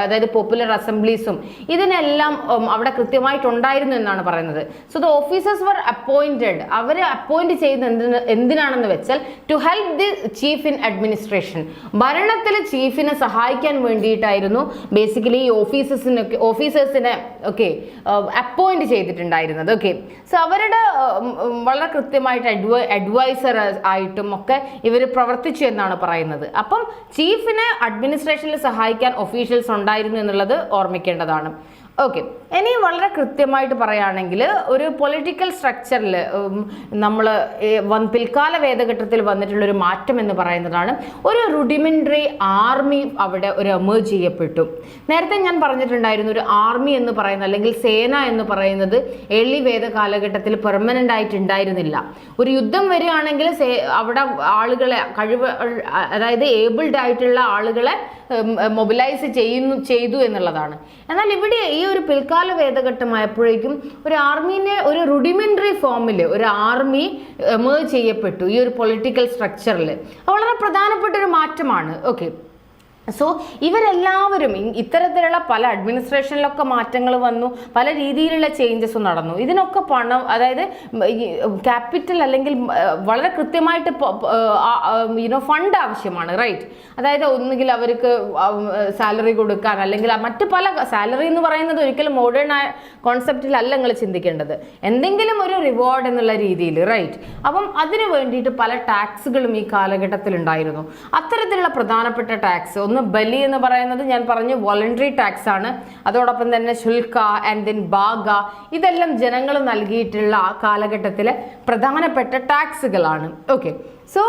അതായത് പോപ്പുലർ അസംബ്ലീസും ഇതിനെല്ലാം അവിടെ കൃത്യമായിട്ടുണ്ടായിരുന്നു എന്നാണ് പറയുന്നത്. So the officers were appointed, അവരെ അപ്പോയിന്റ് ചെയ്യുന്നത് എന്തിനാണെന്ന് വെച്ചാൽ to help the chief in administration, ഭരണത്തിൽ ചീഫിനെ സഹായിക്കാൻ വേണ്ടിയിട്ടായിരുന്നു ബേസിക്കലി ഈ ഓഫീസേഴ്സിനെ അപ്പോയിന്റ് ചെയ്തിട്ടുണ്ടായിരുന്നത്. ഓക്കെ, സോ അവരുടെ വളരെ കൃത്യമായിട്ട് അഡ്വൈസർ ആയിട്ടും ഒക്കെ ഇവർ പ്രവർത്തിച്ചു എന്നാണ് പറയുന്നത്. അപ്പം ചീഫിനെ അഡ്മിനിസ്ട്രേഷനിൽ സഹായിക്കാൻ ഒഫീഷ്യൽസ് ഉണ്ടായിരുന്നു എന്നുള്ളത് ഓർമ്മിക്കേണ്ടതാണ്. ഓക്കെ, ഇനി വളരെ കൃത്യമായിട്ട് പറയുകയാണെങ്കിൽ ഒരു പൊളിറ്റിക്കൽ സ്ട്രക്ചറിൽ നമ്മൾ പിൽക്കാല വേദഘട്ടത്തിൽ വന്നിട്ടുള്ളൊരു മാറ്റം എന്ന് പറയുന്നതാണ് ഒരു റുഡിമെൻ്ററി ആർമി അവിടെ ഒരു എമേർജ് ചെയ്യപ്പെട്ടു. നേരത്തെ ഞാൻ പറഞ്ഞിട്ടുണ്ടായിരുന്നു, ഒരു ആർമി എന്ന് പറയുന്നത് അല്ലെങ്കിൽ സേന എന്ന് പറയുന്നത് ഏർലി വേദ കാലഘട്ടത്തിൽ പെർമനൻ്റ് ആയിട്ടുണ്ടായിരുന്നില്ല. ഒരു യുദ്ധം വരികയാണെങ്കിൽ അവിടെ ആളുകളെ അതായത് ഏബിൾഡ് ആയിട്ടുള്ള ആളുകളെ മൊബിലൈസ് ചെയ്തു എന്നുള്ളതാണ്. എന്നാൽ ഇവിടെ ഈ ഒരു പിൽക്കാല വേദഘട്ടമായപ്പോഴേക്കും ഒരു ആർമീനെ ഒരു റുഡിമെൻ്ററി ഫോമിൽ ഒരു ആർമി എമേർജ് ചെയ്യപ്പെട്ടു ഈ ഒരു പൊളിറ്റിക്കൽ സ്ട്രക്ചറിൽ. വളരെ പ്രധാനപ്പെട്ട ഒരു മാറ്റമാണ്. ഓക്കെ, സോ ഇവരെല്ലാവരും ഇത്തരത്തിലുള്ള പല അഡ്മിനിസ്ട്രേഷനിലൊക്കെ മാറ്റങ്ങൾ വന്നു, പല രീതിയിലുള്ള ചേഞ്ചസ് നടന്നു. ഇതിനൊക്കെ പണം, അതായത് ക്യാപിറ്റൽ അല്ലെങ്കിൽ വളരെ കൃത്യമായിട്ട് ഫണ്ട് ആവശ്യമാണ്, റൈറ്റ്? അതായത് ഒന്നുകിൽ അവർക്ക് സാലറി കൊടുക്കാൻ, അല്ലെങ്കിൽ മറ്റു പല സാലറി എന്ന് പറയുന്നത് ഒരിക്കലും മോഡേൺ കോൺസെപ്റ്റിലല്ല നിങ്ങൾ ചിന്തിക്കേണ്ടത്, എന്തെങ്കിലും ഒരു റിവാർഡ് എന്നുള്ള രീതിയിൽ, റൈറ്റ്? അപ്പം അതിന് വേണ്ടിയിട്ട് പല ടാക്സുകളും ഈ കാലഘട്ടത്തിൽ ഉണ്ടായിരുന്നു. അത്തരത്തിലുള്ള പ്രധാനപ്പെട്ട ടാക്സ് ഒന്ന് ബലി എന്ന് പറയുന്നത് ഞാൻ പറഞ്ഞു വോളണ്ടറി ടാക്സ് ആണ്. അതോടൊപ്പം തന്നെ ശുൽക്ക ആൻഡ് ദെൻ ബാഗ, ഇതെല്ലാം ജനങ്ങൾ നൽകിയിട്ടുള്ള ആ കാലഘട്ടത്തിലെ പ്രധാനപ്പെട്ട ടാക്സുകളാണ്. ഓക്കെ, സോ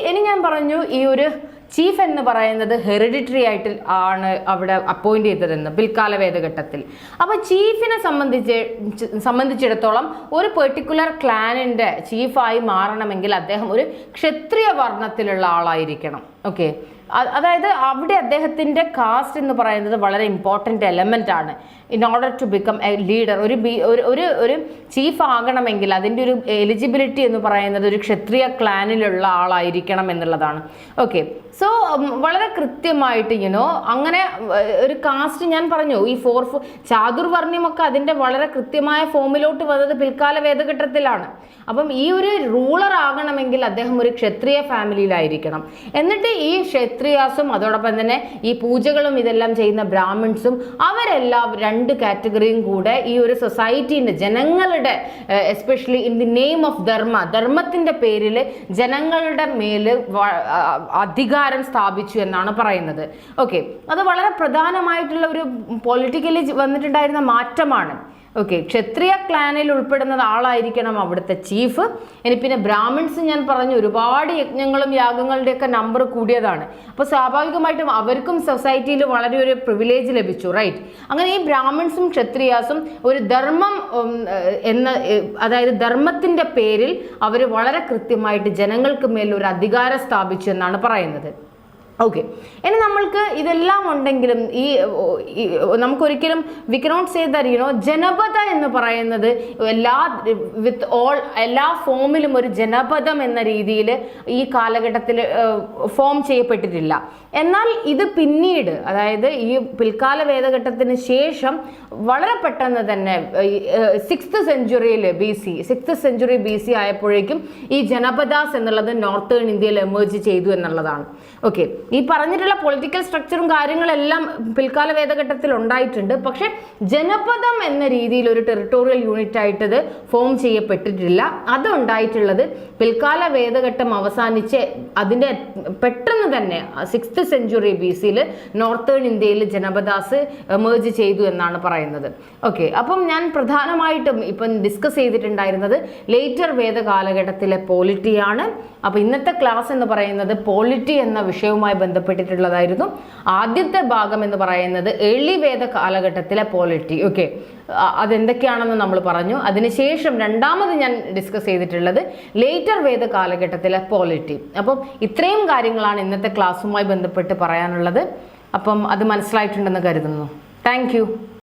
ഇനി ഞാൻ പറഞ്ഞു ഈ ഒരു ചീഫ് എന്ന് പറയുന്നത് ഹെറിഡിറ്ററി ആയിട്ട് ആണ് അവിടെ അപ്പോയിന്റ് ചെയ്തതെന്ന് പിൽക്കാല വേദഘട്ടത്തിൽ. അപ്പോൾ ചീഫിനെ സംബന്ധിച്ചിടത്തോളം ഒരു പെർട്ടിക്കുലർ ക്ലാനിൻ്റെ ചീഫായി മാറണമെങ്കിൽ അദ്ദേഹം ഒരു ക്ഷത്രിയ വർണ്ണത്തിലുള്ള ആളായിരിക്കണം. ഓക്കെ, അതായത് അവിടെ അദ്ദേഹത്തിൻ്റെ കാസ്റ്റ് എന്ന് പറയുന്നത് വളരെ ഇമ്പോർട്ടൻ്റ് എലമെൻ്റ് ആണ് in order to become a leader. ഒരു ചീഫ് ആകണമെങ്കിൽ അതിൻ്റെ ഒരു എലിജിബിലിറ്റി എന്ന് പറയുന്നത് ഒരു ക്ഷത്രിയ ക്ലാനിലുള്ള ആളായിരിക്കണം എന്നുള്ളതാണ്. ഓക്കെ, സോ വളരെ കൃത്യമായിട്ട് അങ്ങനെ ഒരു കാസ്റ്റ് ഞാൻ പറഞ്ഞു ഈ ചാതുർവർണ്ണ്യമൊക്കെ അതിൻ്റെ വളരെ കൃത്യമായ ഫോമിലോട്ട് വന്നത് പിൽക്കാല വേദഘട്ടത്തിലാണ്. അപ്പം ഈ ഒരു റൂളർ ആകണമെങ്കിൽ അദ്ദേഹം ഒരു ക്ഷത്രിയ ഫാമിലിയിലായിരിക്കണം. എന്നിട്ട് ഈ ക്ഷത്രിയാസും അതോടൊപ്പം തന്നെ ഈ പൂജകളും ഇതെല്ലാം ചെയ്യുന്ന ബ്രാഹ്മിൺസും അവരെല്ലാം രണ്ട് കാറ്റഗറിയും കൂടെ ഈ ഒരു സൊസൈറ്റീൻ്റെ ജനങ്ങളുടെ especially in the name of ധർമ്മത്തിൻ്റെ പേരിൽ ജനങ്ങളുടെ മേൽ അധികാരം സ്ഥാപിച്ചു എന്നാണ് പറയുന്നത്. ഓക്കെ, അത് വളരെ പ്രധാനമായിട്ടുള്ള ഒരു പൊളിറ്റിക്കലി വന്നിട്ടുണ്ടായിരുന്ന മാറ്റമാണ്. ഓക്കെ, ക്ഷത്രിയ ക്ലാനിൽ ഉൾപ്പെടുന്ന ആളായിരിക്കണം അവിടുത്തെ ചീഫ്. ഇനി പിന്നെ ബ്രാഹ്മിൺസ് ഞാൻ പറഞ്ഞു ഒരുപാട് യജ്ഞങ്ങളും യാഗങ്ങളുടെയൊക്കെ നമ്പർ കൂടിയതാണ്. അപ്പോൾ സ്വാഭാവികമായിട്ടും അവർക്കും സൊസൈറ്റിയിൽ വളരെ ഒരു പ്രിവിലേജ് ലഭിച്ചു, റൈറ്റ്? അങ്ങനെ ഈ ബ്രാഹ്മിൺസും ക്ഷത്രിയാസും ഒരു ധർമ്മം അതായത് ധർമ്മത്തിൻ്റെ പേരിൽ അവർ വളരെ കൃത്യമായിട്ട് ജനങ്ങൾക്ക് മേൽ ഒരു അധികാരം സ്ഥാപിച്ചു എന്നാണ് പറയുന്നത്. ഓക്കെ, ഇനി നമ്മൾക്ക് ഇതെല്ലാം ഉണ്ടെങ്കിലും നമുക്കൊരിക്കലും വി കനോട്ട് സേ ദാറ്റ് ജനപദ എന്ന് പറയുന്നത് എല്ലാ ഫോമിലും ഒരു ജനപദം എന്ന രീതിയിൽ ഈ കാലഘട്ടത്തിൽ ഫോം ചെയ്യപ്പെട്ടിട്ടില്ല. എന്നാൽ ഇത് പിന്നീട്, അതായത് ഈ പിൽക്കാല വേദഘട്ടത്തിന് ശേഷം വളരെ പെട്ടെന്ന് തന്നെ 6th സെഞ്ചുറി ബി സി ആയപ്പോഴേക്കും ഈ ജനപദാസ് എന്നുള്ളത് നോർത്തേൺ ഇന്ത്യയിൽ എമേർജ് ചെയ്തു എന്നുള്ളതാണ്. ഓക്കെ, ഈ പറഞ്ഞിട്ടുള്ള പൊളിറ്റിക്കൽ സ്ട്രക്ചറും കാര്യങ്ങളെല്ലാം പിൽക്കാല വേദഘട്ടത്തിൽ ഉണ്ടായിട്ടുണ്ട്. പക്ഷെ ജനപദം എന്ന രീതിയിൽ ഒരു ടെറിട്ടോറിയൽ യൂണിറ്റ് ആയിട്ട് ഇത് ഫോം ചെയ്യപ്പെട്ടിട്ടില്ല. അത് ഉണ്ടായിട്ടുള്ളത് പിൽക്കാല വേദഘട്ടം അവസാനിച്ച് അതിൻ്റെ പെട്ടെന്ന് തന്നെ 6th സെഞ്ചുറി ബി സിയിൽ നോർത്തേൺ ഇന്ത്യയിൽ ജനപദാസ് എമേർജ് ചെയ്തു എന്നാണ് പറയുന്നത്. ഓക്കെ, അപ്പം ഞാൻ പ്രധാനമായിട്ടും ഇപ്പം ഡിസ്കസ് ചെയ്തിട്ടുണ്ടായിരുന്നത് ലേറ്റർ വേദ കാലഘട്ടത്തിലെ പോളിറ്റിയാണ്. അപ്പോൾ ഇന്നത്തെ ക്ലാസ് എന്ന് പറയുന്നത് പോളിറ്റി എന്ന വിഷയവുമായി ബന്ധപ്പെട്ടിട്ടുള്ളതായിരുന്നു. ആദ്യത്തെ ഭാഗം എന്ന് പറയുന്നത് ഏർലി വേദ കാലഘട്ടത്തിലെ പോളിറ്റി. ഓക്കെ, അതെന്തൊക്കെയാണെന്ന് നമ്മൾ പറഞ്ഞു. അതിനുശേഷം രണ്ടാമത് ഞാൻ ഡിസ്കസ് ചെയ്തിട്ടുള്ളത് ലേറ്റർ വേദ കാലഘട്ടത്തിലെ പോളിറ്റി. അപ്പം ഇത്രയും കാര്യങ്ങളാണ് ഇന്നത്തെ ക്ലാസ്സുമായി ബന്ധപ്പെട്ട് പറയാനുള്ളത്. അപ്പം അത് മനസ്സിലായിട്ടുണ്ടെന്ന് കരുതുന്നു. Thank you.